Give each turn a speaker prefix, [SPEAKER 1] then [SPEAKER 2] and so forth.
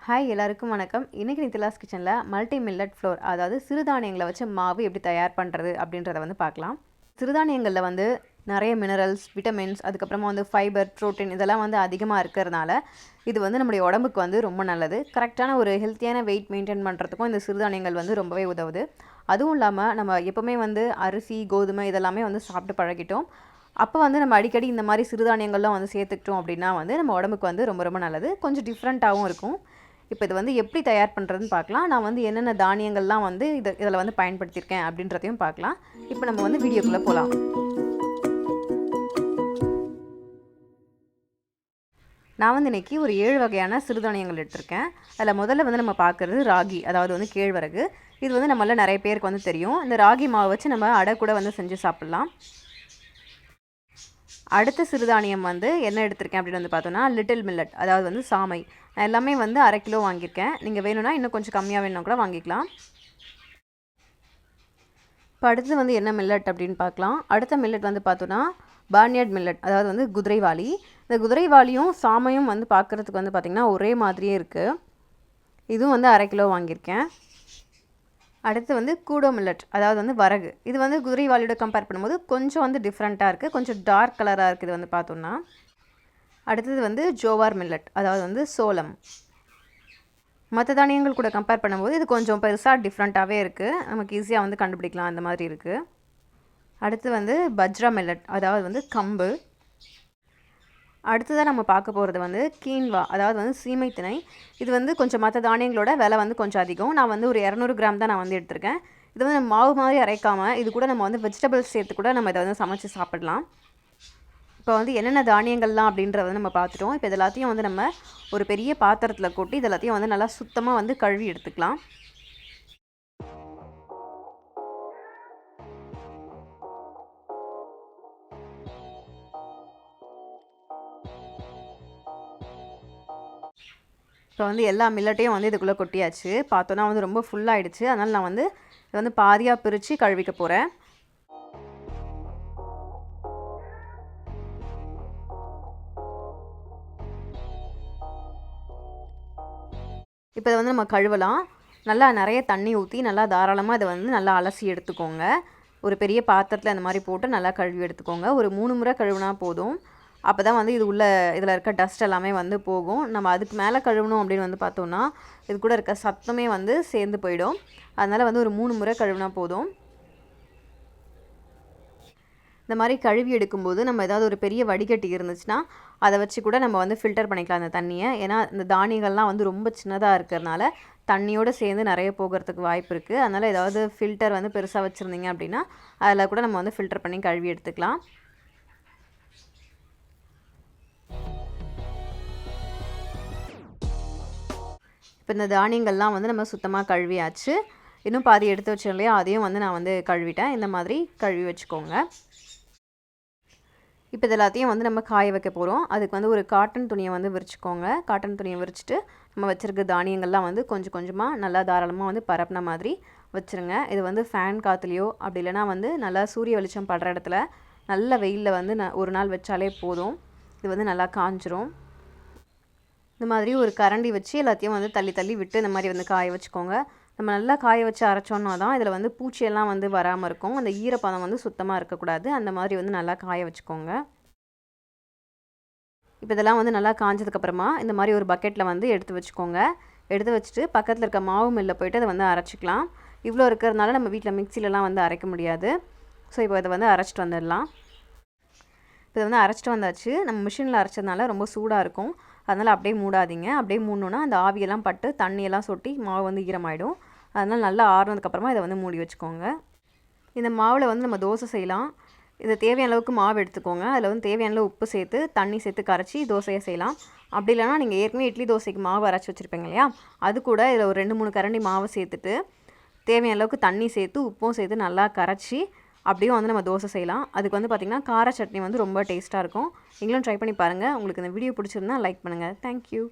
[SPEAKER 1] Hi எல்லாருக்கும் வணக்கம். இன்றைக்கி நித்திலாஸ் கிச்சனில் மல்டி மில்லட் ஃப்ளோர், அதாவது சிறுதானியங்களை வச்சு மாவு எப்படி தயார் பண்ணுறது அப்படின்றத வந்து பார்க்கலாம். சிறுதானியங்களில் வந்து நிறைய மினரல்ஸ், விட்டமின்ஸ், அதுக்கப்புறமா வந்து ஃபைபர், ப்ரோட்டீன் இதெல்லாம் வந்து அதிகமாக இருக்கிறதுனால இது வந்து நம்முடைய உடம்புக்கு வந்து ரொம்ப நல்லது. கரெக்டான ஒரு ஹெல்த்தியான வெயிட் மெயின்டைன் பண்ணுறதுக்கும் இந்த சிறுதானியங்கள் வந்து ரொம்பவே உதவுது. அதுவும் இல்லாமல் நம்ம எப்போவுமே வந்து அரிசி, கோதுமை இதெல்லாமே வந்து சாப்பிட்டு பழகிட்டோம். அப்போ வந்து நம்ம அடிக்கடி இந்த மாதிரி சிறுதானியங்கள்லாம் வந்து சேர்த்துக்கிட்டோம் அப்படின்னா வந்து நம்ம உடம்புக்கு வந்து ரொம்ப ரொம்ப நல்லது. கொஞ்சம் டிஃப்ரெண்ட்டாகவும் இருக்கும். இப்போ இது வந்து எப்படி தயார் பண்ணுறதுன்னு பார்க்கலாம். நான் வந்து என்னென்ன தானியங்கள்லாம் வந்து இதில் வந்து பயன்படுத்தியிருக்கேன் அப்படின்றதையும் பார்க்கலாம். இப்போ நம்ம வந்து வீடியோக்குள்ளே போகலாம். நான் வந்து இன்றைக்கி ஒரு 7 வகையான சிறுதானியங்கள் எடுத்திருக்கேன். அதில் முதல்ல வந்து நம்ம பார்க்குறது ராகி, அதாவது வந்து கேழ்வரகு. இது வந்து நம்மள நிறைய பேருக்கு வந்து தெரியும். இந்த ராகி மாவு வச்சு நம்ம அடை கூட வந்து செஞ்சு சாப்பிட்லாம். அடுத்த சிறுதானியம் வந்து என்ன எடுத்திருக்கேன் அப்படின்னு வந்து பார்த்தோன்னா லிட்டில் மில்லட், அதாவது வந்து சாமை. நான் எல்லாமே வந்து 1/2 கிலோ வாங்கியிருக்கேன். நீங்கள் வேணும்னா இன்னும் கொஞ்சம் கம்மியாக வேணும்னா கூட வாங்கிக்கலாம். இப்போ அடுத்து வந்து என்ன மில்லட் அப்படின்னு பார்க்கலாம். அடுத்த மில்லட் வந்து பார்த்தோன்னா பார்னியர்ட் மில்லட், அதாவது வந்து குதிரைவாலி. இந்த குதிரைவாலியும் சாமையும் வந்து பார்க்குறதுக்கு வந்து பார்த்திங்கன்னா ஒரே மாதிரியே இருக்குது. இதுவும் வந்து 1/2 கிலோ வாங்கியிருக்கேன். அடுத்து வந்து கூடோ மில்லட், அதாவது வந்து வரகு. இது வந்து குதிரைவாலியோட கம்பேர் பண்ணும்போது கொஞ்சம் வந்து டிஃப்ரெண்ட்டாக இருக்குது, கொஞ்சம் டார்க் கலராக இருக்குது வந்து பார்த்தோன்னா. அடுத்தது வந்து ஜோவார் மில்லட், அதாவது வந்து சோளம். மற்ற தானியங்கள் கூட கம்பேர் பண்ணும்போது இது கொஞ்சம் பெருசாக டிஃப்ரெண்ட்டாகவே இருக்குது, நமக்கு ஈஸியாக வந்து கண்டுபிடிக்கலாம் அந்த மாதிரி இருக்குது. அடுத்து வந்து பஜ்ரா மில்லட், அதாவது வந்து கம்பு. அடுத்ததாக நம்ம பார்க்க போகிறது வந்து கீன்வா, அதாவது வந்து சீமை திணை. இது வந்து கொஞ்சம் மற்ற தானியங்களோட விலை வந்து கொஞ்சம் அதிகம். நான் வந்து ஒரு 200 கிராம் தான் நான் வந்து எடுத்திருக்கேன். இது வந்து நம்ம மாவு மாதிரி அரைக்காமல் இது கூட நம்ம வந்து வெஜிடபிள்ஸ் சேர்த்து கூட நம்ம இதை வந்து சமைச்சு சாப்பிடலாம். இப்போ வந்து என்னென்ன தானியங்கள்லாம் அப்படின்றத நம்ம பார்த்துட்டோம். இப்போ இது எல்லாத்தையும் வந்து நம்ம ஒரு பெரிய பாத்திரத்தில் கொட்டி இது எல்லாத்தையும் வந்து நல்லா சுத்தமாக வந்து கழுவி எடுத்துக்கலாம். இப்போ வந்து எல்லா மில்லட்டையும் வந்து இதுக்குள்ளே கொட்டியாச்சு. பார்த்தோன்னா வந்து ரொம்ப ஃபுல்லாகிடுச்சு. அதனால் நான் வந்து இதை வந்து பாதியாக பிரித்து கழுவிக்க போகிறேன். இப்போ இதை வந்து நம்ம கழுவலாம். நல்லா நிறைய தண்ணி ஊற்றி நல்லா தாராளமாக இதை வந்து நல்லா அலசி எடுத்துக்கோங்க. ஒரு பெரிய பாத்திரத்தில் இந்த மாதிரி போட்டு நல்லா கழுவி எடுத்துக்கோங்க. ஒரு 3 முறை கழுவினா போதும். அப்போ தான் வந்து இதில் இருக்க டஸ்ட் எல்லாமே வந்து போகும். நம்ம அதுக்கு மேலே கழுவணும் அப்படின்னு வந்து பார்த்தோன்னா இது கூட இருக்க சத்தமே வந்து சேர்ந்து போயிடும். அதனால் வந்து ஒரு 3 முறை கழுவினா போதும். இந்த மாதிரி கழுவி எடுக்கும்போது நம்ம ஏதாவது ஒரு பெரிய வடிகட்டி இருந்துச்சுன்னா அதை வச்சு கூட நம்ம வந்து ஃபில்டர் பண்ணிக்கலாம் அந்த தண்ணியை. ஏன்னா இந்த தானியங்கள்லாம் வந்து ரொம்ப சின்னதாக இருக்கிறதுனால தண்ணியோடு சேர்ந்து நிறைய போகிறதுக்கு வாய்ப்பு இருக்குது. அதனால் ஏதாவது ஃபில்டர் வந்து பெருசாக வச்சுருந்தீங்க அப்படின்னா அதில் கூட நம்ம வந்து ஃபில்டர் பண்ணி கழுவி எடுத்துக்கலாம். இப்போ இந்த தானியங்கள்லாம் வந்து நம்ம சுத்தமாக கழுவியாச்சு. இன்னும் பாதி எடுத்து வச்சோம் இல்லையா, அதையும் வந்து நான் வந்து கழுவிட்டேன். இந்த மாதிரி கழுவி வச்சுக்கோங்க. இப்போ இது எல்லாத்தையும் வந்து நம்ம காய வைக்க போகிறோம். அதுக்கு வந்து ஒரு காட்டன் துணியை வந்து விரிச்சுக்கோங்க. காட்டன் துணியை விரிச்சிட்டு நம்ம வச்சுருக்க தானியங்கள்லாம் வந்து கொஞ்சம் கொஞ்சமாக நல்லா தாராளமாக வந்து பரப்பின மாதிரி வச்சுருங்க. இது வந்து ஃபேன் காற்றுலையோ அப்படி இல்லைனா வந்து நல்லா சூரிய வெளிச்சம் படுற இடத்துல நல்ல வெயிலில் வந்து ஒரு நாள் வச்சாலே போதும். இது வந்து நல்லா காஞ்சிரும். இந்த மாதிரி ஒரு கரண்டி வச்சு எல்லாத்தையும் வந்து தள்ளி தள்ளி விட்டு இந்த மாதிரி வந்து காய வச்சுக்கோங்க. நம்ம நல்லா காய வச்சு அரைச்சோன்னா தான் இதில் வந்து பூச்சியெல்லாம் வந்து வராமல் இருக்கும். அந்த ஈரப்பதம் வந்து சுத்தமாக இருக்கக்கூடாது. அந்த மாதிரி வந்து நல்லா காய வச்சுக்கோங்க. இப்போ இதெல்லாம் வந்து நல்லா காஞ்சதுக்கப்புறமா இந்த மாதிரி ஒரு பக்கெட்டில் வந்து எடுத்து வச்சுக்கோங்க. எடுத்து வச்சுட்டு பக்கத்தில் இருக்க மாவு மில்லில் போய்ட்டு அதை வந்து அரைச்சிக்கலாம். இவ்வளோ இருக்கிறதுனால நம்ம வீட்டில் மிக்சிலலாம் வந்து அரைக்க முடியாது. ஸோ இப்போ இதை வந்து அரைச்சிட்டு வந்துடலாம். இப்போ இதை வந்து அரைச்சிட்டு வந்தாச்சு. நம்ம மிஷினில் அரைச்சதுனால ரொம்ப சூடாக இருக்கும். அதனால் அப்படியே மூடாதீங்க. அப்படியே மூடணுன்னா அந்த ஆவியெல்லாம் பட்டு தண்ணியெல்லாம் சொட்டி மாவு வந்து ஈரமாயிடும். அதனால் நல்லா ஆறுனதுக்கப்புறமா இதை வந்து மூடி வச்சுக்கோங்க. இந்த மாவில் வந்து நம்ம தோசை செய்யலாம். இதை தேவையான அளவுக்கு மாவு எடுத்துக்கோங்க. அதில் வந்து தேவையான அளவு உப்பு சேர்த்து தண்ணி சேர்த்து கரைச்சி தோசையை செய்யலாம். அப்படி இல்லைனா நீங்கள் ஏற்கனவே இட்லி தோசைக்கு மாவு அரைச்சி வச்சுருப்பீங்க இல்லையா, அது கூட இதில் ஒரு 2-3 கரண்டி மாவு சேர்த்துட்டு தேவையான அளவுக்கு தண்ணி சேர்த்து உப்பும் சேர்த்து நல்லா கரைச்சி அப்படியும் வந்து நம்ம தோசை செய்யலாம். அதுக்கு வந்து பார்த்திங்கன்னா கார சட்னி வந்து ரொம்ப டேஸ்ட்டாக இருக்கும். நீங்களும் ட்ரை பண்ணி பாருங்கள். உங்களுக்கு இந்த வீடியோ பிடிச்சிருந்தா லைக் பண்ணுங்கள். தேங்க்யூ.